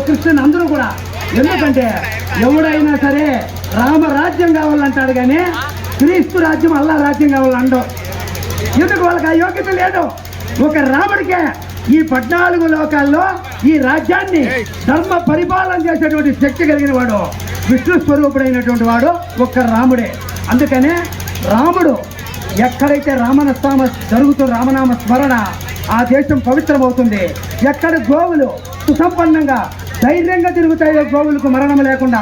Christian అందరూ కూడా. ఎందుకంటే ఎవడైనా సరే రామరాజ్యం కావాలంటాడు కానీ క్రీస్తు రాజ్యం అల్లా రాజ్యం కావాలంటాడు. ఎందుకు వాళ్ళకి ఆ యోగ్యత లేదు. ఒక రాముడికే ఈ 14 లోకాల్లో ఈ రాజ్యాన్ని ధర్మ పరిపాలన చేసేటువంటి శక్తి కలిగిన వాడు, విష్ణు స్వరూపుడైనటువంటి వాడు ఒక్క రాముడే. అందుకనే రాముడు ఎక్కడైతే రామనామ జరుగుతుందో, రామనామ స్మరణ, ఆ దేశం పవిత్రమవుతుంది. ఎక్కడ గోవులు సుసంపన్నంగా ధైర్యంగా తిరుగుతాయో, గోవులకు మరణం లేకుండా,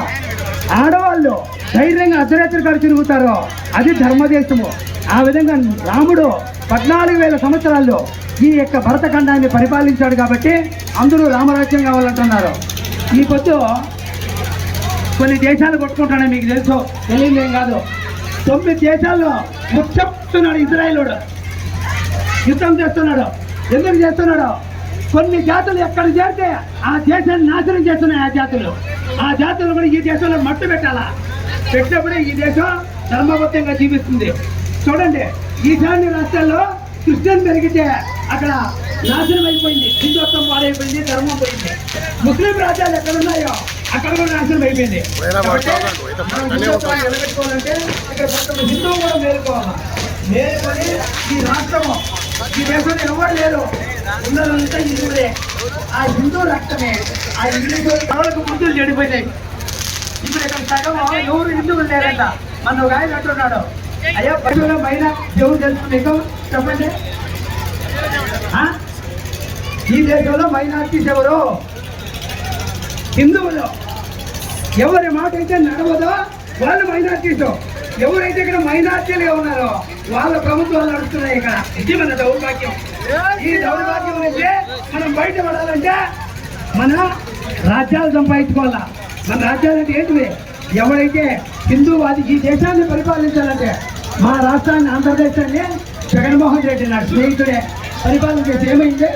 ఆడవాళ్ళు ధైర్యంగా అర్ధరాత్రి కాడ తిరుగుతారో అది ధర్మదేశము. ఆ విధంగా రాముడు 14,000 సంవత్సరాల్లో ఈ యొక్క భరతఖండాన్ని పరిపాలించాడు. కాబట్టి అందరూ రామరాజ్యం కావాలంటున్నారు. ఈ పొద్దు కొన్ని దేశాలు కొట్టుకుంటున్నాయి, మీకు తెలుసు, తెలియదేం కాదు. 9 దేశాల్లో ముఖ్యస్తున్నాడు ఇజ్రాయేలుడు, యుద్ధం చేస్తున్నాడు. ఎందుకు చేస్తున్నాడు? కొన్ని జాతులు ఎక్కడ చేరితే ఆ దేశాన్ని నాశనం చేస్తున్నాయి. ఆ జాతులు కూడా ఈ దేశంలో మట్టు పెట్టాలా, పెట్టినప్పుడే ఈ దేశం ధర్మబద్ధంగా జీవిస్తుంది. చూడండి, ఈశాన్య రాష్ట్రాల్లో క్రిస్టియన్ పెరిగితే అక్కడ నాశనం అయిపోయింది, హిందుత్వం పాడైపోయింది, ధర్మం పోయింది. ముస్లిం రాజ్యాలు ఎక్కడ ఉన్నాయో అక్కడ కూడా నాశనం అయిపోయింది. నిలబెట్టుకోవాలంటే ఇక్కడ హిందువు కూడా మేలుకోవాలి. మేలుకొని ఈ రాష్ట్రము, ఈ దేశంలో ఎవరు లేరు, ఉన్నదంతా హిందువులే. ఆ హిందూ రక్తమే ఆ ఇంగ్లీష్ వాళ్ళకు బుద్ధులు చెడిపోయినాయి. ఇప్పుడు ఇక్కడ సగం ఎవరు హిందువులు లేరంట. మన ఒక ఆయన అంటున్నాడు, అయ్యా పశువుల మైనా దేవుడు తెలుసు మీకు, చెప్పండి. ఈ దేశంలో మైనార్టీస్ ఎవరు? హిందువులు. ఎవరి మాట అయితే నడవదో వాళ్ళు మైనార్టీస్. ఎవరైతే ఇక్కడ మైనార్టీలుగా ఉన్నారో వాళ్ళ ప్రభుత్వాలు నడుస్తున్నాయి. ఇక్కడ ఇది మన దౌర్భాగ్యం. ఈ దౌర్భాగ్యం నుంచి మనం బయటపడాలంటే మన రాజ్యాలు సంపాదించుకోవాలా. మన రాజ్యాలు అంటే ఏంటివి? ఎవరైతే హిందూవాది ఈ దేశాన్ని పరిపాలించాలంటే, మా రాష్ట్రాన్ని, ఆంధ్రదేశాన్ని జగన్మోహన్ రెడ్డి నా స్నేహితుడే పరిపాలన చేసి ఏమైంది?